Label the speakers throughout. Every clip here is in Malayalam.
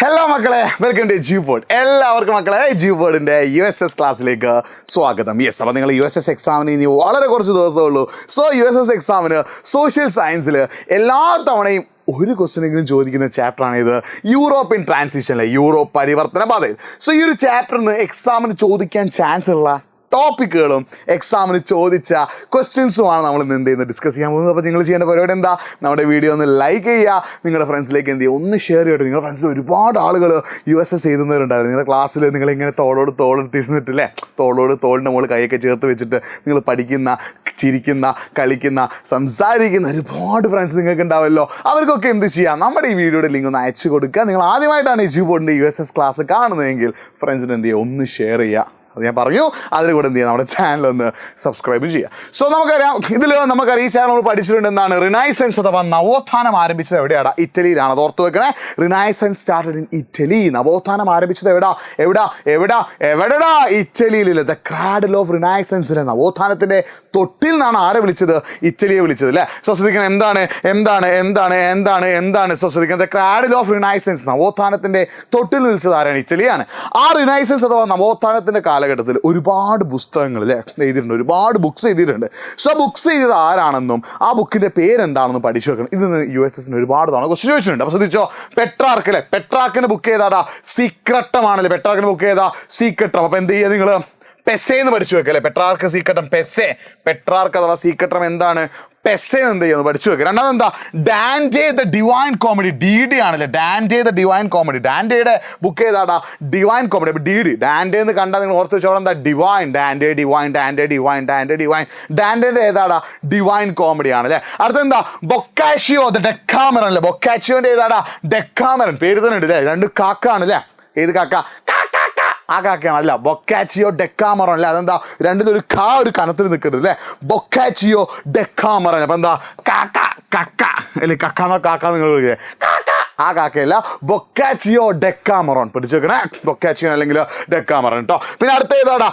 Speaker 1: ഹലോ മക്കളെ, വെൽക്കം ടു ജിബോർഡ്. എല്ലാവർക്കും മക്കളെ ജിബോർഡിൻ്റെ USS ക്ലാസ്സിലേക്ക് സ്വാഗതം. യെസ്, അപ്പോൾ നിങ്ങൾ USS എക്സാമിന് ഇനി വളരെ കുറച്ച് ദിവസമേ ഉള്ളൂ. സോ USS എക്സാമിന് സോഷ്യൽ സയൻസിൽ എല്ലാ തവണയും ഒരു ക്വസ്റ്റ്യനെങ്കിലും ചോദിക്കുന്ന ചാപ്റ്ററാണ് ഇത്, യൂറോപ്യൻ ട്രാൻസിഷനിലെ യൂറോപ്പ് പരിവർത്തന പാതയിൽ. സോ ഈ ഒരു ചാപ്റ്ററിന് എക്സാമിന് ചോദിക്കാൻ ചാൻസ് ഉള്ള ടോപ്പിക്കുകളും എക്സാമിന് ചോദിച്ച ക്വസ്റ്റ്യൻസുമാണ് നമ്മൾ ഇന്ന് എന്ത് ചെയ്യുന്നത് ഡിസ്കസ് ചെയ്യാൻ പോകുന്നത്. അപ്പോൾ നിങ്ങൾ ചെയ്യേണ്ട പരിപാടി എന്താ, നമ്മുടെ വീഡിയോ ഒന്ന് ലൈക്ക് ചെയ്യുക, നിങ്ങളുടെ ഫ്രണ്ട്സിലേക്ക് എന്ത് ചെയ്യുക, ഒന്ന് ഷെയർ ചെയ്യട്ടെ. നിങ്ങളുടെ ഫ്രണ്ട്സിൽ ഒരുപാട് ആളുകൾ USS എഴുതുന്നവരുണ്ടായിരുന്നു. നിങ്ങളുടെ ക്ലാസ്സിൽ നിങ്ങളിങ്ങനെ തോളെടുത്തിരുന്നിട്ടില്ലേ, തോളിൻ്റെ മുകളിൽ കൈയൊക്കെ ചേർത്ത് വെച്ചിട്ട് നിങ്ങൾ പഠിക്കുന്ന, ചിരിക്കുന്ന, കളിക്കുന്ന, സംസാരിക്കുന്ന ഒരുപാട് ഫ്രണ്ട്സ് നിങ്ങൾക്ക് ഉണ്ടാവുമല്ലോ. അവർക്കൊക്കെ എന്ത് ചെയ്യാം, നമ്മുടെ ഈ വീഡിയോയുടെ ലിങ്ക് ഒന്ന് അയച്ചു കൊടുക്കുക. നിങ്ങൾ ആദ്യമായിട്ടാണ് ഈ ജിബോർഡിൻ്റെ USS ക്ലാസ് കാണുന്നതെങ്കിൽ ഫ്രണ്ട്സിന് എന്ത് ചെയ്യുക, ഒന്ന് ഷെയർ ചെയ്യുക. അത് ഞാൻ പറഞ്ഞു. അതിൽ കൂടെ എന്ത് ചെയ്യുക, നമ്മുടെ ചാനലൊന്ന് സബ്സ്ക്രൈബ് ചെയ്യുക. സോ നമുക്കറിയാം, നമുക്കറിയാം ഈ ചാനൽ നമ്മൾ പഠിച്ചിട്ടുണ്ട് എന്താണ്, റിനൈസൻസ് അഥവാ നവോത്ഥാനം ആരംഭിച്ചത് എവിടെയാണ്? ഇറ്റലിയിലാണ്. അത് ഓർത്ത് വെക്കണേ. Renaissance started in Italy. നവോത്ഥാനം ആരംഭിച്ചത് എവിടാ? ഇറ്റലിയിലില്ല. ദ ക്രാഡിൽ ഓഫ് റിനൈസൻസിലെ നവോത്ഥാനത്തിൻ്റെ തൊട്ടിൽ നിന്നാണ് ആരെ വിളിച്ചത്? ഇറ്റലിയെ വിളിച്ചത് അല്ലേ. സോ ശ്രദ്ധിക്കണം, എന്താണ് സോ ശ്രദ്ധിക്കണം, ദ ക്രാഡിൽ ഓഫ് റിനൈസൻസ്, നവോത്ഥാനത്തിൻ്റെ തൊട്ടിൽ നിൽച്ചത് ആരാണ്? ഇറ്റലിയാണ്. ആ റിനൈസൻസ് അഥവാ നവോത്ഥാനത്തിൻ്റെ കാലഘട്ടത്തിൽ ഒരുപാട് പുസ്തകങ്ങൾ എഴുതിയിട്ടുണ്ട്, ഒരുപാട് ബുക്സ് എഴുതിയിട്ടുണ്ട്. സോ ബുക്സ് എഴുതിയത് ആരാണെന്നും ആ ബുക്കിൻ്റെ പേരെന്താണെന്നും പഠിച്ചു വെക്കണം. ഇതിന് USSന് ഒരുപാട് തവണ ക്വസ്റ്റ്യൻ ചോദിച്ചിട്ടുണ്ട്. അപ്പോൾ ശ്രദ്ധിച്ചോ, പെട്രാർക്ക് പെട്രാക്കിൻ്റെ ബുക്ക് ഏതാടാ? സീക്രട്ടമാണല്ലേ. പെട്രാക്കിൻ്റെ ബുക്ക് ഏതാ? സീക്രട്ടം. അപ്പോൾ എന്ത് ചെയ്യുക, നിങ്ങൾ പെസെ എന്ന് പഠിച്ചു വെക്കല്ലേ. പെട്രാർക്ക് സീക്രട്ടം, പെട്രാർക്ക് അഥവാ സീക്രട്ടം എന്താണ്? പെസെ എന്ത് ചെയ്യുന്നത് പഠിച്ചു വെക്കുക. രണ്ടാമത് എന്താ? Dante the Divine Comedy, DD ആണല്ലേ. ഡാൻഡെ ദ ഡിവൈൻ കോമഡി, ഡാൻഡയുടെ ബുക്ക് ഏതാടാ? Divine Comedy. അപ്പോൾ DD, ഡാൻഡെ എന്ന് കണ്ടാൽ നിങ്ങൾ ഓർത്ത് വെച്ചോളാം എന്താ? ഡിവൈൻ, ഡാൻഡയുടെ ഏതാടാ? ഡിവൈൻ കോമഡി ആണല്ലേ. അടുത്തെന്താ? ബൊക്കാഷിയോ ദ ഡെക്കാമറൻ അല്ലേ. ബൊക്കാഷിയോൻ്റെ ഏതാടാ? ഡെക്കാമറൻ. പേര് തന്നെ ഉണ്ട് അല്ലേ, രണ്ട് കാക്കാണല്ലേ. ഏത് കാക്ക? ആ കാക്കയാണ് അല്ല, ബൊക്കാച്ചിയോ ഡെക്കാമറൻ അല്ലേ. അതെന്താ? രണ്ടിലൊരു ഒരു കനത്തിൽ നിൽക്കുന്നുണ്ട് അല്ലേ. ബൊക്കാച്ചിയോ ഡെക്കാമറൻ. അപ്പം എന്താ? കക്ക അല്ലേ, കാക്ക നിങ്ങൾ വിളിക്കുക. ആ കാക്കയല്ല, ബൊക്കാച്ചിയോ ഡെക്കാമറോൺ. പഠിച്ചു വെക്കണേ, ബൊക്കാച്ചിയോ അല്ലെങ്കിൽ ഡെക്കാമറോൺ കേട്ടോ. പിന്നെ അടുത്ത ഏതാടാ?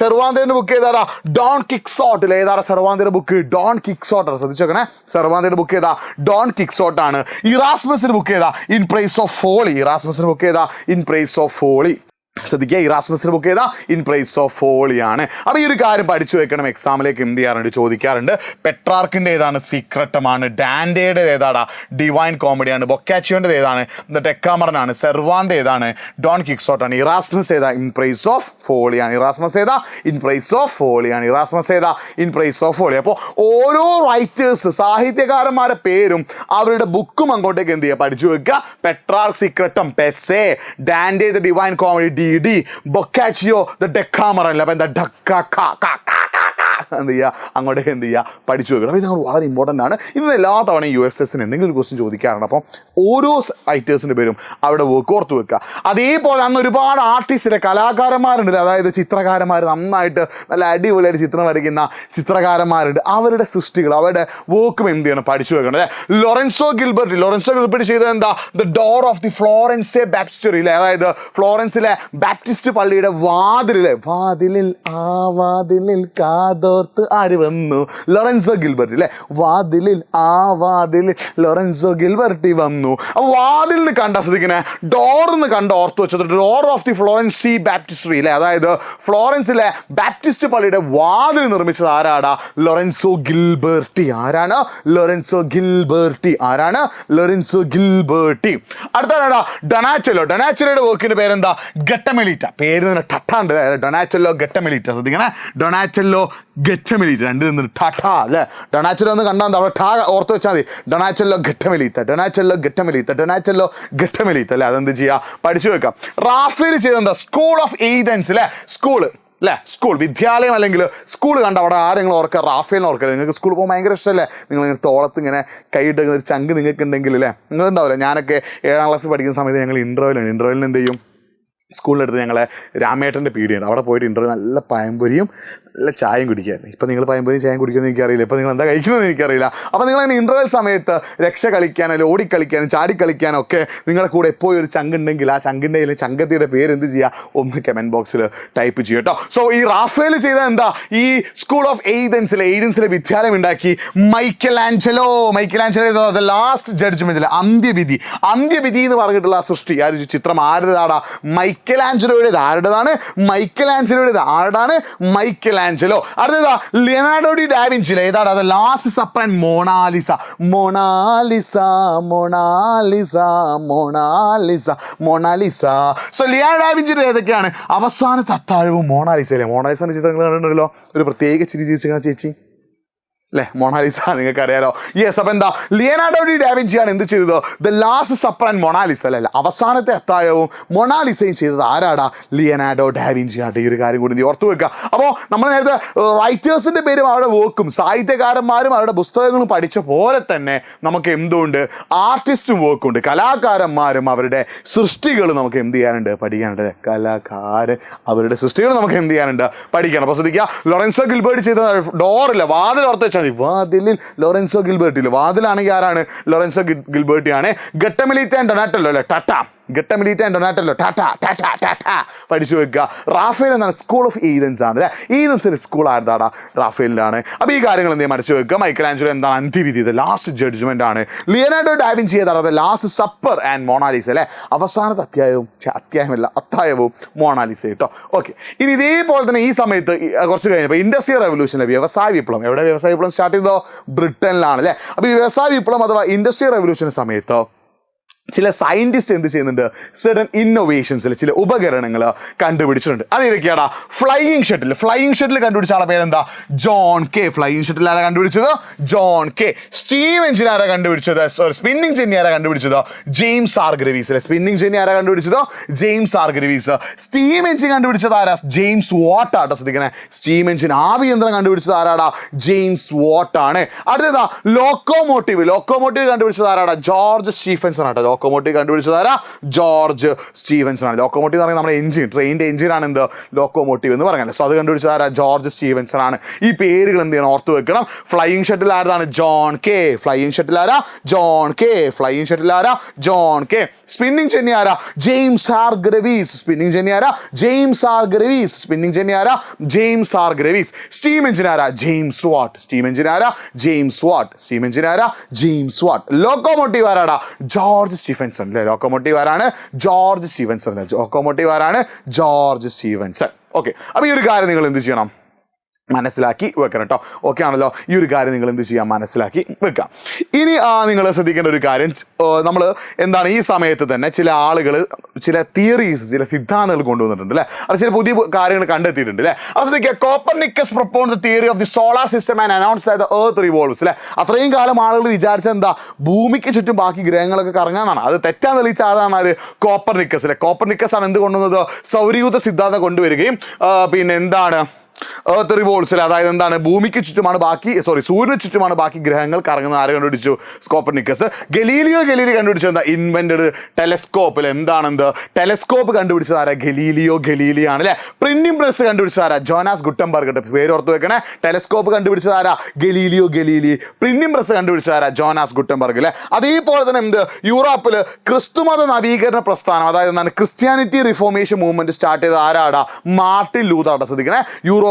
Speaker 1: സെർവാന്തേൻ്റെ ബുക്ക് ഏതാടാ? Don Quixote. ഏതാടാ സെർവാന്തയുടെ ബുക്ക്? ഡോൺ കിക്സോട്ടാണ്. ശ്രദ്ധിച്ചു വെക്കണേ, സെർവാന്തയുടെ ബുക്ക് ഏതാ? ഡോൺ കിക്സോട്ടാണ്. ഇറാസ്മസിന്റെ ബുക്ക് ഏതാ? In Praise of Folly. ഇറാസ്മസിന്റെ ബുക്ക് ഏതാ? In Praise of Folly. ശ്രദ്ധിക്കുക, ഇറാസ്മസിന്റെ ബുക്ക് ഏതാ? ഇൻ പ്രൈസ് ഓഫ് ഫോളിയാണ്. അപ്പോൾ ഈ ഒരു കാര്യം പഠിച്ചു വെക്കണം, എക്സാമിലേക്ക് എന്ത് ചെയ്യാറുണ്ട്, ചോദിക്കാറുണ്ട്. പെട്രാർക്കിൻ്റെ ഏതാണ്? സീക്രട്ടമാണ്. ഡാൻഡയുടെ ഏതാടാ? ഡിവൈൻ കോമഡിയാണ്. ബൊക്കാച്ചിയോൻ്റെ ഏതാണ്? ഡെക്കാമറനാണ്. സെർവാന്ത ഏതാണ്? ഡോൺ കിക്സോട്ടാണ്. ഇറാസ്മസ് ഏതാ? ഇൻ പ്രൈസ് ഓഫ് ഫോളിയാണ്. ഇറാസ്മസ് ഏതാ? ഇൻ പ്രൈസ് ഓഫ് ഫോളിയാണ്. ഇറാസ്മസ് ഏതാ? In Praise of Folly. അപ്പോൾ ഓരോ റൈറ്റേഴ്സ്, സാഹിത്യകാരന്മാരുടെ പേരും അവരുടെ ബുക്കും അങ്ങോട്ടേക്ക് എന്ത് ചെയ്യുക, പഠിച്ചു വെക്കുക. പെട്രാർക്ക് സീക്രട്ടം, പെസെ, Dante the Divine Comedy, DD, Boccaccio the Decameron. അപ്പം എന്താ? എന്ത് ചെയ്യുക, അങ്ങോട്ടേക്ക് എന്ത് ചെയ്യുക, പഠിച്ചു വെക്കണം. അപ്പോൾ ഇത് വളരെ ഇമ്പോർട്ടൻ്റ് ആണ്. ഇത് എല്ലാ തവണയും USSന് എന്തെങ്കിലും ഒരു ക്വസ്റ്റ്യൻ ചോദിക്കാറുണ്ട്. അപ്പം ഓരോ റൈറ്റേഴ്സിൻ്റെ പേരും അവിടെ വർക്ക് ഓർത്ത് വെക്കുക. അതേപോലെ അന്ന് ഒരുപാട് ആർട്ടിസ്റ്റിലെ കലാകാരന്മാരുണ്ട്, അതായത് ചിത്രകാരന്മാർ, നന്നായിട്ട് നല്ല അടിപൊളിയായിട്ട് ചിത്രം വരയ്ക്കുന്ന ചിത്രകാരന്മാരുണ്ട്. അവരുടെ സൃഷ്ടികൾ, അവരുടെ വർക്കും എന്ത് ചെയ്യണം, പഠിച്ചു വെക്കണം അല്ലേ. ലോറൻസോ ഗിൽബർട്ട് ചെയ്തത് എന്താ? ദ ഡോർ ഓഫ് ദി ഫ്ലോറൻസെ ബാപ്റ്റിസ്റ്ററി അല്ലേ. അതായത് ഫ്ലോറൻസിലെ ബാപ്റ്റിസ്റ്റ് പള്ളിയുടെ വാതിലിൽ കാതോർത്ത് ആര് വന്നു? ലോറൻസോ ഗിൽബർട്ടി അല്ലേ. വാതിലിൽ ലോറൻസോ ഗിൽബർട്ടി വന്നു. അപ്പോൾ വാതിലിന് കണ്ട ശ്രദ്ധിക്കണേ, ഡോർന്ന് കണ്ട ഓർത്ത് വെച്ചത് ഡോർ ഓഫ് ദി ഫ്ലോറൻസി ബാപ്റ്റിസ്റ്ററി അല്ലേ. അതായത് ഫ്ലോറൻസിലെ ബാപ്റ്റിസ്റ്റ് പള്ളിയുടെ വാതിൽ നിർമ്മിച്ചത് ആരാടാ? ലോറൻസോ ഗിൽബർട്ടി. ആരാണ്? ലോറൻസോ ഗിൽബർട്ടി. അടുത്താടാ ഡൊനാച്ചെല്ലോയുടെ വർക്കിന്റെ പേരെന്താ? ഗട്ടമെലീറ്റ. പേര് തന്നെ ടട്ടാണ്ട്. ഡൊനാച്ചെല്ലോ ഗട്ടമെലീറ്റ. ശ്രദ്ധിക്കണേ, ഡൊനാച്ചെല്ലോ ഗട്ടമെലീറ്റ. രണ്ട് നിന്ന് ടട്ട അല്ലേ. ഡൊനാച്ചെല്ലോ ഒന്ന് കണ്ടാൽ അവിടെ ടാ ഓർത്ത് വെച്ചാൽ മതി. ഡൊനാച്ചെല്ലോ ഗട്ടമെലീറ്റ അല്ലേ. അതെന്ത് ചെയ്യുക, പഠിച്ചു വെക്കാം. റാഫേൽ ചെയ്തെന്താ? സ്കൂൾ ഓഫ് ഏതൻസ് അല്ലേ. സ്കൂൾ വിദ്യാലയം അല്ലെങ്കിൽ സ്കൂൾ കണ്ട അവിടെ ആരെങ്കിലും ഓർക്കുക? റാഫേലിനെ ഓർക്കുക. നിങ്ങൾക്ക് സ്കൂളിൽ പോകുമ്പോൾ ഭയങ്കര ഇഷ്ടമല്ലേ, നിങ്ങളിങ്ങനെ തോളത്ത് ഇങ്ങനെ കൈയിട്ട് ഒരു ചങ്ക് നിങ്ങൾക്ക് ഉണ്ടെങ്കിൽ അല്ലേ. നിങ്ങളുണ്ടാവില്ല. ഞാനൊക്കെ 7ാം ക്ലാസ് പഠിക്കുന്ന സമയത്ത് ഞങ്ങൾ ഇൻ്റർവെല്ലിന് എന്ത് ചെയ്യും, സ്കൂളിനടുത്ത് ഞങ്ങളെ രാമേട്ടൻ്റെ പീടിയുണ്ട്. അവിടെ പോയിട്ട് ഇൻ്റർവ്യൂ നല്ല പഴംപൊരിയും നല്ല ചായയും കുടിക്കായിരുന്നു. ഇപ്പം നിങ്ങൾ പഴംപൊരിയും ചായയും കുടിക്കുമെന്ന് എനിക്കറിയില്ല, ഇപ്പം നിങ്ങൾ എന്താ കഴിക്കുന്നതെന്ന് എനിക്കറിയില്ല. അപ്പോൾ നിങ്ങളങ്ങനെ ഇൻ്റർവെൽ സമയത്ത് രക്ഷ കളിക്കാനോ അല്ലെങ്കിൽ ഓടിക്കളിക്കാനും ചാടിക്കളിക്കാനോ ഒക്കെ നിങ്ങളുടെ കൂടെ എപ്പോഴും ഒരു ചങ്കുണ്ടെങ്കിൽ ആ ചങ്കിൻ്റെ അല്ലെങ്കിൽ ചങ്കത്തിയുടെ പേര് എന്ത് ചെയ്യുക, ഒന്ന് കമൻറ്റ് ബോക്സിൽ ടൈപ്പ് ചെയ്യുക കേട്ടോ. സോ ഈ റാഫേൽ ചെയ്ത എന്താ, ഈ സ്കൂൾ ഓഫ് എയ്തൻസിലെ വിദ്യാലയം ഉണ്ടാക്കി മൈക്കൽ ആഞ്ചലോ ദ ലാസ്റ്റ് ജഡ്ജ്മെൻറ്റിൽ അന്ത്യവിധി എന്ന് പറഞ്ഞിട്ടുള്ള ആ സൃഷ്ടി, ആ ഒരു ചിത്രം ആരുടേതാടാ, മൈക്കൽ ആഞ്ചലോയുടേത്. ആരുടേതാണ്? മൈക്കൽ ആഞ്ചലോയുടേത്. ആരുടെയാണ്? Michelangelo. അടുത്തതാ ലിയനാർഡോ ഡി ഡാവിഞ്ചി. ഏതാണ് അത്? Last Supper and Mona Lisa. So Leonardo ഡാവിഞ്ചിയുടെ ഏതൊക്കെയാണ്? അവസാനത്തെ അത്താഴവും മൊണാലിസയിലെ. മൊണാലിസയുടെ ചിത്രങ്ങൾ കണ്ടിട്ടുണ്ടല്ലോ, ഒരു പ്രത്യേക ചിരി ചിരിച്ച ചേച്ചി അല്ലേ, മൊണാലിസ, നിങ്ങൾക്ക് അറിയാലോ. യെസ്. അപ്പം എന്താ, ലിയനാർഡോ ഡി ഡാവിഞ്ചിയാണ് എന്ത് ചെയ്തത്? The last Supper and Mona Lisa അല്ല, അവസാനത്തെ അത്താഴവും മൊണാലിസയും ചെയ്തത് ആരാടാ? ലിയനാർഡോ ഡാവിഞ്ചി ആട്ടെ. ഈ ഒരു കാര്യം കൂടി നീ ഓർത്തു വെക്കുക. അപ്പോൾ നമ്മൾ നേരത്തെ റൈറ്റേഴ്സിൻ്റെ പേരും അവരുടെ വർക്കും സാഹിത്യകാരന്മാരും അവരുടെ പുസ്തകങ്ങളും പഠിച്ച പോലെ തന്നെ നമുക്ക് എന്തുണ്ട്, ആർട്ടിസ്റ്റും വർക്കുണ്ട്. കലാകാരന്മാരും അവരുടെ സൃഷ്ടികൾ നമുക്ക് എന്ത് ചെയ്യാനുണ്ട്, പഠിക്കാനുണ്ട്. കലാകാരൻ അവരുടെ സൃഷ്ടികൾ നമുക്ക് എന്ത് ചെയ്യാനുണ്ട്, പഠിക്കണം. അപ്പോൾ ശ്രദ്ധിക്കുക, ലോറൻസോ ഗിൽബർട്ട് ചെയ്ത ഡോറില്ല, വാതിൽ ഓർത്ത് വെച്ചാൽ വാതിലിൽ ലോറൻസോ ഗിൽബർട്ടില്ല. വാതിലാണെങ്കിൽ ആരാണ്? ലോറൻസോ ഗിൽബർട്ടിയാണ്. ഗട്ടമെലീത്ത ആൻഡ് ഡൊണാറ്റല്ലോ അല്ലേ, ടാറ്റ പഠിച്ചു വെക്കുക. റാഫേൽ എന്നാണ് സ്കൂൾ ഓഫ് എയ്തൻസ് ആണ്. എയ്തൻസിൻ്റെ സ്കൂൾ ആരുതാടാ? റാഫേലിലാണ്. അപ്പോൾ ഈ കാര്യങ്ങൾ എന്തെങ്കിലും പഠിച്ചു വെക്കുക. മൈക്കൽ ആഞ്ചലോ എന്താണ്? അന്ത്യവിധി, ലാസ്റ്റ് ജഡ്ജ്മെന്റ് ആണ്. ലിയനാർഡോ ഡാവിഞ്ചി ഏതാണ്? ലാസ്റ്റ് സപ്പർ ആൻഡ് മൊണാലിസ അല്ലേ, അവസാനത്തെ അത്താഴവും മൊണാലിസ കേട്ടോ. ഓക്കെ, ഇനി ഇതേപോലെ തന്നെ ഈ സമയത്ത് കുറച്ച് കഴിഞ്ഞപ്പോൾ ഇൻഡസ്ട്രിയൽ റെവല്യൂഷനിലെ വ്യവസായ വിപ്ലവം. എവിടെ വ്യവസായ വിപ്ലവം സ്റ്റാർട്ട് ചെയ്തോ? ബ്രിട്ടനിലാണ് അല്ലേ. അപ്പോൾ ഈ വ്യവസായ വിപ്ലവം അഥവാ ഇൻഡസ്ട്രിയൽ റെവല്യൂഷൻ്റെ സമയത്ത് ചില സയൻറ്റിസ്റ്റ് എന്ത് ചെയ്യുന്നുണ്ട്, സെർട്ടൻ ഇന്നോവേഷൻസിൽ ചില ഉപകരണങ്ങൾ കണ്ടുപിടിച്ചിട്ടുണ്ട്. അത് ഏതൊക്കെയാടാ? ഫ്ലൈയിങ് ഷട്ടിൽ കണ്ടുപിടിച്ച ആളെ പേരെന്താ? John K. ഫ്ലൈയിങ് ഷട്ടിൽ ആരാ കണ്ടുപിടിച്ചത്? John K. സ്റ്റീം എഞ്ചിൻ ആരാ കണ്ടുപിടിച്ചത്? സ്പിന്നിങ് ജെന്നി ആരാ കണ്ടുപിടിച്ചത്? James Hargreaves. Spinning jenny ആരാ കണ്ടുപിടിച്ചത്? James Hargreaves. Steam engine കണ്ടുപിടിച്ചത് ആരാ? ജെയിംസ് വാട്ട് ആട്ടോ. ശ്രദ്ധിക്കണേ, സ്റ്റീം എഞ്ചിൻ ആവി യന്ത്രം കണ്ടുപിടിച്ചത് ആരാടാ? ജെയിംസ് വാട്ട് ആണ്. അടുത്തതാ ലോക്കോമോട്ടീവ് കണ്ടുപിടിച്ചത് ആരാടാ? ജോർജ് സ്റ്റീഫൻസൺ ആട്ടോ. ലോക്കോമോട്ടീവ് കണ്ടുപിടിച്ചത് ആരാ? ജോർജ് സ്റ്റീവൻസൺ ആണ്. ലോക്കോമോട്ടീവ് എന്ന് പറയുന്നത് നമ്മുടെ എഞ്ചിൻ, ട്രെയിനിൻ്റെ എഞ്ചിനാണ് എന്ത് ലോക്കോമോട്ടീവ് എന്ന് പറയുന്നത്. സോ അത് കണ്ടുപിടിച്ചത് ആരാ? ജോർജ് സ്റ്റീവൻസൺ ആണ്. ഈ പേരുകൾ എന്ത് ചെയ്യണം, ഓർത്ത് വെക്കണം. ഫ്ലൈയിങ് ഷട്ടിൽ ആരാണ്? John K. ഫ്ലൈയിങ് ഷട്ടിൽ ആരാ? John K. സ്പിന്നിങ് ജെന്നി ആരാ? James Hargreaves. Steam engine ആരാ? James Watt. ലോക്കോമോട്ടീവ് ആരാടാ? ജോർജ് സ്റ്റീഫൻസൺ അല്ലേ. ലോക്കോമോട്ടീവ് ആരാണ്? George Stephenson. ഓക്കെ, അപ്പോൾ ഈ ഒരു കാര്യം നിങ്ങൾ എന്ത് ചെയ്യണം, മനസ്സിലാക്കി വെക്കണം കേട്ടോ. ഓക്കെ ആണല്ലോ, ഈ ഒരു കാര്യം നിങ്ങൾ എന്ത് ചെയ്യാം, മനസ്സിലാക്കി വെക്കാം. ഇനി നിങ്ങൾ ശ്രദ്ധിക്കേണ്ട ഒരു കാര്യം, നമ്മൾ എന്താണ് ഈ സമയത്ത് തന്നെ ചില ആളുകൾ ചില തിയറീസ്, ചില സിദ്ധാന്തങ്ങൾ കൊണ്ടുവന്നിട്ടുണ്ട് അല്ലേ. അത് ചില പുതിയ കാര്യങ്ങൾ കണ്ടെത്തിയിട്ടുണ്ട് അല്ലേ. അത് ശ്രദ്ധിക്കുക, Copernicus propounded the theory of the solar system and announced that the earth revolves അല്ലേ. അത്രയും കാലം ആളുകൾ വിചാരിച്ചത് എന്താ, ഭൂമിക്ക് ചുറ്റും ബാക്കി ഗ്രഹങ്ങളൊക്കെ കറങ്ങാന്നാണ്. അത് തെറ്റാൻ തെളിയിച്ച ആളാണ് ആര്? കോപ്പർനിക്കസ് അല്ലേ. കോപ്പർനിക്കസ് ആണ് എന്ത് കൊണ്ടുവന്നത്? സൗരയൂഥ സിദ്ധാന്തം കൊണ്ടുവരികയും പിന്നെ എന്താണ് എർത്ത് റിവോൾവ്സ് അല്ലേ, അതായത് എന്താണ്, ഭൂമിക്ക് ചുറ്റുമാണ് സൂര്യന് ചുറ്റുമാണ് ബാക്കി ഗ്രഹങ്ങൾ കറങ്ങുന്നത്. ആര് കണ്ടുപിടിച്ചു? കോപ്പർനിക്കസ്. ഗലീലിയോ കണ്ടുപിടിച്ചത് എന്താ? ഇൻവെന്റഡ് ടെലസ്കോപ്പ് അല്ലേ. എന്താണെന്ത് ടെലസ്കോപ്പ് കണ്ടുപിടിച്ചത് ആരാ? ഗലീലിയോ ആണ് അല്ലേ. പ്രിന്റിംഗ് പ്രസ് കണ്ടുപിടിച്ചത് ആരാ? Jonas Gutenberg. പേര് ഓർത്ത് വെക്കണേ. ടെലസ്കോപ്പ് കണ്ടുപിടിച്ചത് ആരാ? ഗലീലിയോ. പ്രിന്റിംഗ് പ്രസ് കണ്ടുപിടിച്ചത് ആരാ? ജോനാസ് ഗുട്ടൻബർഗ് അല്ലേ. അതേപോലെ തന്നെ എന്ത്, യൂറോപ്പിൽ ക്രിസ്തുമത നവീകരണ പ്രസ്ഥാനം, അതായത് എന്താണ്, ക്രിസ്ത്യാനിറ്റി റിഫോർമേഷൻ മൂവ്മെന്റ് സ്റ്റാർട്ട് ചെയ്ത ആരാടാ? മാർട്ടിൻ ലൂതർ ആടാ. ശ്രദ്ധിക്കണേ, യൂറോപ്പിൽ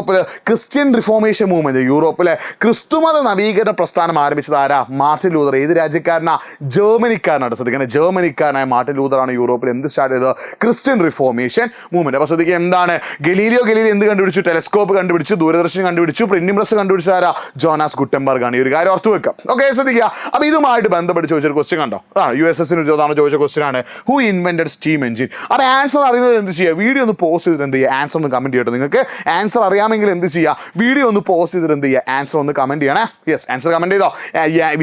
Speaker 1: ക്രിസ്ത്യൻ റിഫോർമേഷൻ മൂവ്മെന്റ്, യൂറോപ്പിലെ ക്രിസ്തുമത നവീകരണ പ്രസ്ഥാനം ആരംഭിച്ചത് ആരാ? Martin Luther. ഏത് രാജ്യക്കാരനാ? ജർമ്മനിക്കാരനാണ്. ശ്രദ്ധിക്കണേ, ജർമ്മനിക്കാരനായ മാർട്ടിൻ ലൂതറാണ് യൂറോപ്പിൽ എന്ത് സ്റ്റാർട്ട് ചെയ്തത്? Christian reformation movement. അപ്പോൾ ശ്രദ്ധിക്കുക, എന്താണ്, ഗലീലിയോ എന്ത് കണ്ടുപിടിച്ചു? ടെലസ്കോപ്പ് കണ്ടുപിടിച്ചു, ദൂരദർശൻ കണ്ടുപിടിച്ചു, പ്രിന്റിംഗ് പ്രസ് കണ്ടുപിടിച്ച ആരാ? ജോനാസ് ഗുട്ടൻബർഗ് ആണ്. ഈ ഒരു കാര്യം ഓർത്ത് വെക്കാം. ഓക്കെ, ശ്രദ്ധിക്കുക. അപ്പോൾ ഇതുമായിട്ട് ബന്ധപ്പെട്ട് ചോദിച്ചൊരു ക്വസ്റ്റ്യൻ കണ്ടോ, അതാണ് USSന് ചോദിച്ച ക്വസ്റ്റ്യൻ ആണ്, ഹു ഇൻവെന്റഡ് സ്റ്റീം എഞ്ചിൻ. അപ്പോൾ ആൻസർ അറിയുന്നത് എന്ത് ചെയ്യുക, വീഡിയോ ഒന്ന് പോസ്റ്റ് ചെയ്തിട്ട് എന്ത് ചെയ്യുക, ആൻസർ ഒന്ന് കമന്റ് ചെയ്യട്ടെ. നിങ്ങൾക്ക് ആൻസർ അറിയാമെങ്കിൽ എന്ത് ചെയ്യുക, വീഡിയോ ഒന്ന് പോസ്റ്റ് ചെയ്തിട്ട് എന്ത് ചെയ്യുക, ആൻസർ ഒന്ന് കമന്റ് ചെയ്യണേ. യെസ്, ആൻസർ കമന്റ് ചെയ്തോ.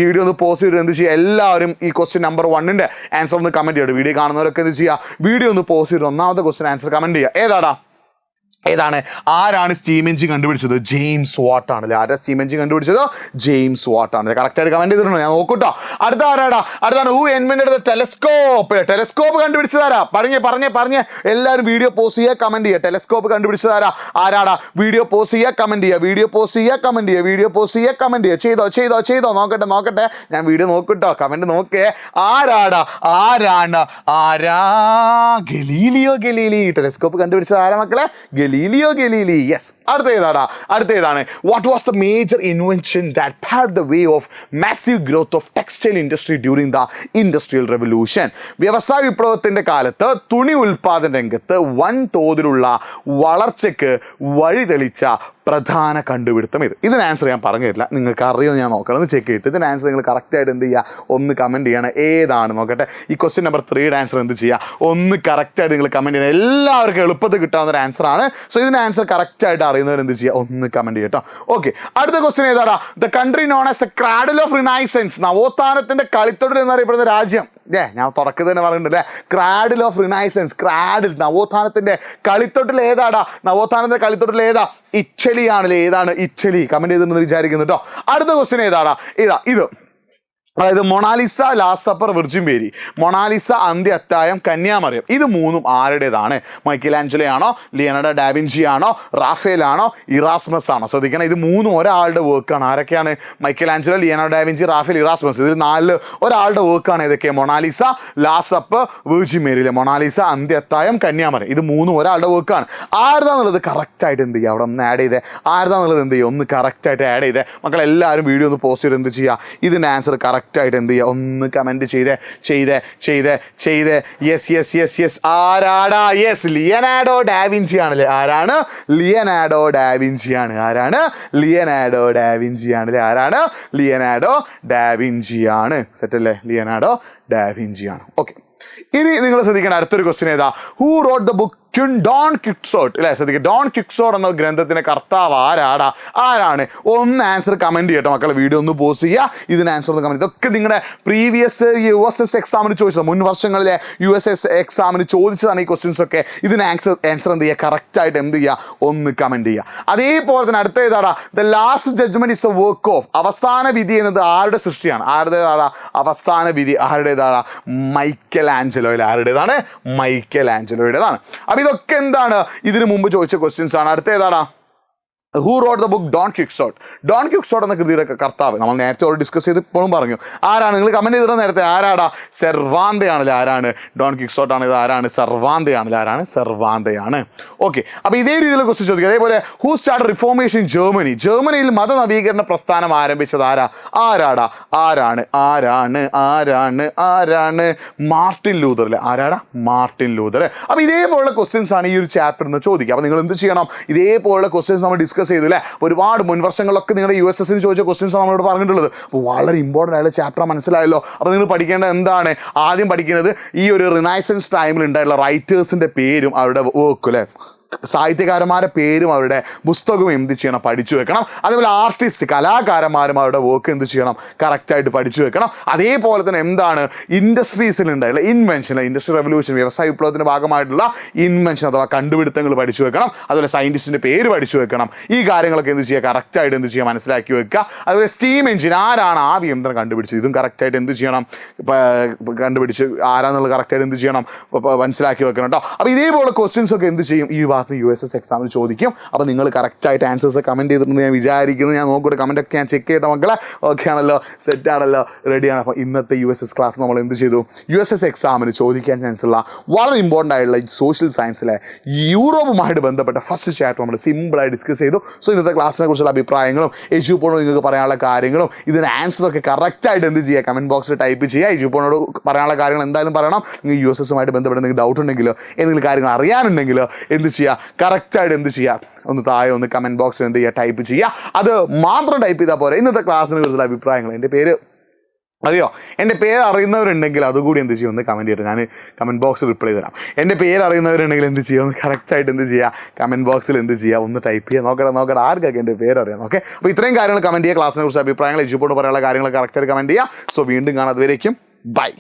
Speaker 1: വീഡിയോ ഒന്ന് പോസ്റ്റ് ചെയ്തിട്ട് എന്ത് ചെയ്യുക, എല്ലാവരും ഈ ക്വസ്റ്റ്യൻ നമ്പർ 1ന്റെ ആൻസർ ഒന്ന് കമന്റ് ചെയ്യട്ടെ. വീഡിയോ കാണുന്നവരൊക്കെ എന്ത് ചെയ്യുക, വീഡിയോ ഒന്ന് പോസ്റ്റ് ചെയ്തിട്ട് ഒന്നാമത്തെ ക്വസ്റ്റ്യൻ ആൻസർ കമന്റ് ചെയ്യുക. ഏതാടാ? ഏതാണ്? ആരാണ് സ്റ്റീം എഞ്ചിൻ കണ്ടുപിടിച്ചത്? ജെയിംസ് വാട്ട് ആണല്ലേ. ആരാ സ്റ്റീം എഞ്ചിൻ കണ്ടുപിടിച്ചത്? ജെയിംസ് വാട്ട് ആണ്. കറക്റ്റായിട്ട് കമന്റ് ചെയ്തിട്ടുണ്ടോ? ഞാൻ നോക്കൂട്ടോ. അടുത്ത ആരാടാ? അടുത്താണ് who invented the telescope. Telescope കണ്ടുപിടിച്ചതാരാ? പറഞ്ഞേ എല്ലാവരും വീഡിയോ പോസ്റ്റ് ചെയ്യുക, കമന്റ് ചെയ്യുക. ടെലസ്കോപ്പ് കണ്ടുപിടിച്ചതാരാ? ആരാടാ? വീഡിയോ പോസ്റ്റ് ചെയ്യുക, കമന്റ് ചെയ്യുക. വീഡിയോ പോസ്റ്റ് ചെയ്യുക, കമന്റ് ചെയ്യുക. വീഡിയോ പോസ്റ്റ് ചെയ്യുക, കമന്റ് ചെയ്യുക. ചെയ്തോ നോക്കട്ടെ. ഞാൻ വീഡിയോ നോക്കൂട്ടോ, കമന്റ് നോക്കേ. ആരാടാ? ആരാ? ഗലീലിയോ. ടെലസ്കോപ്പ് കണ്ടുപിടിച്ചത് ആരാ മക്കളെ? ഗലീലി. യെസ്. അടുത്ത ഏതാണ്? What was the major invention that paved the way of massive growth of textile industry during the industrial revolution? വ്യവസായ വിപ്ലവത്തിന്റെ കാലത്ത് തുണി ഉൽപാദന രംഗത്ത് വൻതോതിലുള്ള വളർച്ചയ്ക്ക് വഴിതെളിച്ച പ്രധാന കണ്ടുപിടുത്തം ഇതിന് ആൻസർ ഞാൻ പറഞ്ഞു തരില്ല, നിങ്ങൾക്ക് അറിയോ ഞാൻ നോക്കണം, ഒന്ന് ചെക്ക് ചെയ്തിട്ട് ഇതിന് ആൻസർ നിങ്ങൾ കറക്റ്റായിട്ട് എന്ത് ചെയ്യുക, ഒന്ന് കമൻറ്റ് ചെയ്യണം. ഏതാണ് നോക്കട്ടെ. ഈ ക്വസ്റ്റ്യൻ നമ്പർ 3യുടെ ആൻസർ എന്ത് ചെയ്യുക, ഒന്ന് കറക്റ്റായിട്ട് നിങ്ങൾ കമൻറ്റ് ചെയ്യണം. എല്ലാവർക്കും എളുപ്പത്തിൽ കിട്ടാവുന്ന ഒരു ആൻസറാണ്. സോ ഇതിന് ആൻസർ കറക്റ്റായിട്ട് അറിയുന്നവർ എന്ത് ചെയ്യുക, ഒന്ന് കമൻറ്റ് ചെയ്യട്ടോ. ഓക്കെ, അടുത്ത ക്വസ്റ്റ്യൻ ഏതാടാ? The country known as the cradle of renaissance. നവോത്ഥാനത്തിൻ്റെ കളിത്തൊട്ടിൽ എന്നറിയപ്പെടുന്ന രാജ്യം. ഞാൻ തുടക്കത്തിൽ തന്നെ പറഞ്ഞിട്ടുണ്ടല്ലേ, ക്രാഡിൽ ഓഫ് റിനൈസൻസ്. ക്രാഡിൽ, നവോത്ഥാനത്തിൻ്റെ കളിത്തൊട്ടിൽ ഏതാടാ? നവോത്ഥാനത്തിൻ്റെ കളിത്തൊട്ടിൽ ഏതാ? ഇറ്റലി ആണല്ലേ. ഏതാണ്? ഇറ്റലി. കമന്റ് ചെയ്തിട്ടുണ്ടെന്ന് വിചാരിക്കുന്നു കേട്ടോ. അടുത്ത ക്വസ്റ്റ്യൻ ഏതാടാ? ഇത് അതായത് Mona Lisa, Last Supper, Virgin Mary. Mona Lisa, അന്ത്യ അത്താഴം, കന്യാമറിയം. ഇത് മൂന്നും ആരുടേതാണ്? മൈക്കലാഞ്ചലോ ആണോ, ലിയനാർഡോ ഡാവിഞ്ചി ആണോ, റാഫേൽ ആണോ, ഇറാസ്മസ് ആണോ? ശ്രദ്ധിക്കണം, ഇത് മൂന്നും ഒരാളുടെ വർക്കാണ്. ആരൊക്കെയാണ്? Michelangelo, Leonardo da Vinci, Raphael, Erasmus. ഇതിൽ 4 ഒരാളുടെ വർക്കാണ്. ഇതൊക്കെ മൊണാലിസ, ലാസ്റ്റ് സപ്പർ, വിർജിൻ മേരിയിലെ മൊണാലിസ, അന്ത്യ അത്താഴം, കന്യാമറിയം. ഇത് മൂന്നും ഒരാളുടെ വർക്കാണ്. ആരുതാന്നുള്ളത് കറക്റ്റായിട്ട് എന്ത് ചെയ്യുക, അവിടെ ഒന്ന് ആഡ് ചെയ്തേ. ആരുതാന്നുള്ളത് എന്ത് ചെയ്യുക, ഒന്ന് കറക്റ്റായിട്ട് ആഡ് ചെയ്തേ. മക്കളെല്ലാവരും വീഡിയോ ഒന്ന് പോസ്റ്റ് ചെയ്ത് എന്ത് ചെയ്യുക, ഇതിൻ്റെ ആൻസർ കറക്റ്റായിട്ട് എന്ത് ചെയ്യുക, ഒന്ന് കമൻറ്റ് ചെയ്തേ. യെസ്. ആരാടാ? യെസ്, ലിയനാർഡോ ഡാവിഞ്ചി ആണല്ലേ. ആരാണ്? ലിയനാർഡോ ഡാവിഞ്ചി ആണ്. ലിയനാർഡോ ഡാവിഞ്ചി ആണ്. സെറ്റല്ലേ? ലിയനാർഡോ ഡാവിഞ്ചി ആണ്. ഓക്കെ, ഇനി നിങ്ങൾ ശ്രദ്ധിക്കേണ്ട അടുത്തൊരു ക്വസ്റ്റ്യൻ ഏതാ? Who wrote the book Don Quixote? അല്ലേ, ശ്രദ്ധിക്കുക. ഡോൺ ക്വിക്സോട്ട് എന്ന ഗ്രന്ഥത്തിന്റെ കർത്താവ് ആരാണ്? ഒന്ന് ആൻസർ കമന്റ് ചെയ്യട്ടെ മക്കളെ. വീഡിയോ ഒന്ന് പോസ്റ്റ് ചെയ്യുക, ഇതിന് ആൻസർ ഒന്ന് കമന്റ്. ഇതൊക്കെ നിങ്ങളുടെ പ്രീവിയസ് USS എക്സാമിന് ചോദിച്ചത്, മുൻ വർഷങ്ങളിലെ USS എക്സാമിന് ചോദിച്ചതാണ് ഈ ക്വസ്റ്റ്യൻസ് ഒക്കെ. ഇതിന് ആൻസർ എന്ത് ചെയ്യുക, കറക്റ്റായിട്ട് എന്ത് ചെയ്യുക, ഒന്ന് കമന്റ് ചെയ്യുക. അതേപോലെ തന്നെ അടുത്ത ഏതാടാ? The Last Judgment is a work of. അവസാന വിധി എന്നത് ആരുടെ സൃഷ്ടിയാണ്? ആരുടേതാടാ അവസാന വിധി? ആരുടേതാടാ? മൈക്കലാഞ്ചലോയിലെ. ആരുടേതാണ്? മൈക്കലാഞ്ചലോയുടേതാണ്. അപ്പോൾ ഇതൊക്കെ എന്താണ്, ഇതിനു മുമ്പ് ചോദിച്ച ക്വസ്റ്റ്യൻസ് ആണ്. അടുത്ത ഏതാടാ? Who wrote the book Don Quixote? Don Quixote എന്ന കൃതിയുടെ കർത്താവ് നമ്മൾ നേരത്തെ ഓൾറെഡി ഡിസ്കസ് ചെയ്ത് ഇപ്പോഴും പറഞ്ഞു. ആരാണ്? നിങ്ങൾ കമന്റ് ചെയ്തിട്ട് നേരത്തെ. ആരാടാ? സെർവാന്തയാണല്ലേ. ആരാണ്? ഡോൺ ക്വിക്സോട്ട് ആണ്. ഇത് ആരാണ്? സെർവാന്തയാണല്ലേ. ആരാണ്? സെർവാന്തയാണ്. ഓക്കെ, അപ്പോൾ ഇതേ രീതിയിലുള്ള ക്വസ്റ്റ്യൻ ചോദിക്കുക. അതേപോലെ ഹൂ സ്റ്റാർട്ട് റിഫോർമേഷൻ ജർമ്മനി? ജർമ്മനിയിൽ മതനവീകരണ പ്രസ്ഥാനം ആരംഭിച്ചത് ആരാടാ? മാർട്ടിൻ ലൂതർ അല്ലേ. ആരാടാ? Martin Luther. അപ്പോൾ ഇതേപോലുള്ള ക്വസ്റ്റ്യൻസ് ആണ് ഈ ഒരു ചാപ്റ്ററിൽ നിന്ന് ചോദിക്കുക. അപ്പോൾ നിങ്ങൾ എന്ത് ചെയ്യണം? ഇതേപോലുള്ള ക്വസ്റ്റ്യൻസ് നമ്മൾ ഡിസ്കസ് ചെയ്തു അല്ലേ. ഒരുപാട് മുൻ വർഷങ്ങളിലൊക്കെ നിങ്ങളുടെ USSന് ചോദിച്ച ക്വസ്റ്റ്യൻസ് നമ്മളോട് പറഞ്ഞിട്ടുള്ളത്. അപ്പോൾ വളരെ ഇമ്പോർട്ടൻ്റ് ആയിട്ടുള്ള ചാപ്റ്റർ മനസ്സിലായല്ലോ. അപ്പോൾ നിങ്ങൾ പഠിക്കേണ്ടത് എന്താണ്? ആദ്യം പഠിക്കുന്നത് ഈ ഒരു റിനൈസൻസ് ടൈമിൽ ഉണ്ടായിട്ടുള്ള റൈറ്റേഴ്സിൻ്റെ പേരും അവരുടെ വർക്കും അല്ലേ, സാഹിത്യകാരന്മാരുടെ പേരും അവരുടെ പുസ്തകവും എന്ത് ചെയ്യണം, പഠിച്ചു വെക്കണം. അതേപോലെ ആർട്ടിസ്റ്റ്, കലാകാരന്മാരും അവരുടെ വർക്ക് എന്ത് ചെയ്യണം, കറക്റ്റായിട്ട് പഠിച്ചു വെക്കണം. അതേപോലെ തന്നെ എന്താണ് ഇൻഡസ്ട്രീസിലുണ്ടായിട്ടുള്ള ഇൻവെൻഷൻ, ഇൻഡസ്ട്രി റെവല്യൂഷൻ, വ്യവസായ വിപ്ലവത്തിൻ്റെ ഭാഗമായിട്ടുള്ള ഇൻവെൻഷൻ അഥവാ കണ്ടുപിടുത്തങ്ങൾ പഠിച്ചു വെക്കണം. അതുപോലെ സയൻറ്റിസ്റ്റിൻ്റെ പേര് പഠിച്ചു വെക്കണം. ഈ കാര്യങ്ങളൊക്കെ എന്ത് ചെയ്യുക, കറക്റ്റായിട്ട് എന്ത് ചെയ്യുക, മനസ്സിലാക്കി വെക്കുക. അതുപോലെ സ്റ്റീം എഞ്ചിൻ, ആരാണ് ആവി യന്ത്രം കണ്ടുപിടിച്ചത്? ഇതും കറക്റ്റായിട്ട് എന്ത് ചെയ്യണം, കണ്ടുപിടിച്ച് ആരാന്നുള്ളത് കറക്റ്റായിട്ട് എന്ത് ചെയ്യണം, മനസ്സിലാക്കി വെക്കണം കേട്ടോ. അപ്പോൾ ഇതേപോലെ ക്വസ്റ്റ്യൻസ് ഒക്കെ എന്ത് ചെയ്യും, ഈ USS എക്സാമിൽ ചോദിക്കും. അപ്പോൾ നിങ്ങൾ കറക്റ്റായിട്ട് ആൻസേഴ്സ് കമൻറ്റ് ചെയ്തിട്ടുണ്ട് ഞാൻ വിചാരിക്കുന്നു. ഞാൻ നോക്കൂടെ കമൻറ്റൊക്കെ ഞാൻ ചെക്ക് ചെയ്യട്ടെ മക്കളെ. ഓക്കെ ആണല്ലോ, സെറ്റാണല്ലോ, റെഡിയാണ്. അപ്പോൾ ഇന്നത്തെ USS ക്ലാസ് നമ്മൾ എന്ത് ചെയ്തു, USS എക്സാമിന് ചോദിക്കാൻ ചാൻസ് ഉള്ള വളരെ ഇമ്പോർട്ടൻ്റ് ആയിട്ടുള്ള സോഷ്യൽ സയൻസിലെ യൂറോപ്പുമായിട്ട് ബന്ധപ്പെട്ട ഫസ്റ്റ് ചാപ്റ്റർ നമ്മൾ സിമ്പിളായി ഡിസ്കസ് ചെയ്തു. സോ ഇന്നത്തെ ക്ലാസ്സിനെ കുറിച്ചുള്ള അഭിപ്രായങ്ങളും എജുപോണോട് നിങ്ങൾക്ക് പറയാനുള്ള കാര്യങ്ങളും ഇതിന് ആൻസറൊക്കെ കറക്റ്റായിട്ട് എന്ത് ചെയ്യുക, കമൻറ്റ് ബോക്സിൽ ടൈപ്പ് ചെയ്യുക. എജുപോണോട് പറയാനുള്ള കാര്യങ്ങൾ എന്തായാലും പറയണം. നിങ്ങൾ USSുമായിട്ട് ബന്ധപ്പെട്ട് എന്തെങ്കിലും ഡൗട്ട് ഉണ്ടെങ്കിലോ എന്തെങ്കിലും കാര്യങ്ങൾ അറിയാനുണ്ടെങ്കിലോ എന്ത് ചെയ്യുക, കറക്റ്റായിട്ട് എന്ത് ചെയ്യുക, ഒന്ന് താഴെ ഒന്ന് കമൻറ്റ് ബോക്സിൽ എന്ത് ചെയ്യുക, ടൈപ്പ് ചെയ്യുക. അത് മാത്രം ടൈപ്പ് ചെയ്താൽ പോരെ. ഇന്നത്തെ ക്ലാസ്സിനെ കുറിച്ചുള്ള അഭിപ്രായങ്ങൾ, എൻ്റെ പേര് അറിയുന്നവരുണ്ടെങ്കിൽ അതുകൂടി എന്ത് ചെയ്യും, ഒന്ന് കമൻറ്റ് ചെയ്യട്ടെ. ഞാൻ കമൻറ്റ് ബോക്സിൽ റിപ്ലൈ തരാം. എൻ്റെ പേര് അറിയുന്നവരുണ്ടെങ്കിൽ എന്ത് ചെയ്യുക, ഒന്ന് കറക്റ്റായിട്ട് എന്ത് ചെയ്യുക, കമൻറ്റ് ബോക്സിൽ എന്ത് ചെയ്യുക, ഒന്ന് ടൈപ്പ് ചെയ്യുക. നോക്കട്ടെ ആർക്കൊക്കെ എൻ്റെ പേര് അറിയാം. ഓക്കെ, അപ്പോൾ ഇത്രയും കാര്യങ്ങൾ കമൻറ്റ് ചെയ്യുക. ക്ലാസ്സിനെ കുറിച്ച് അഭിപ്രായങ്ങൾ, എജുപോട് പറയാനുള്ള കാര്യങ്ങൾ കറക്റ്റായിട്ട് കമൻറ്റ് ചെയ്യുക. സോ വീണ്ടും കാണാം. അതുവരേക്കും ബൈ.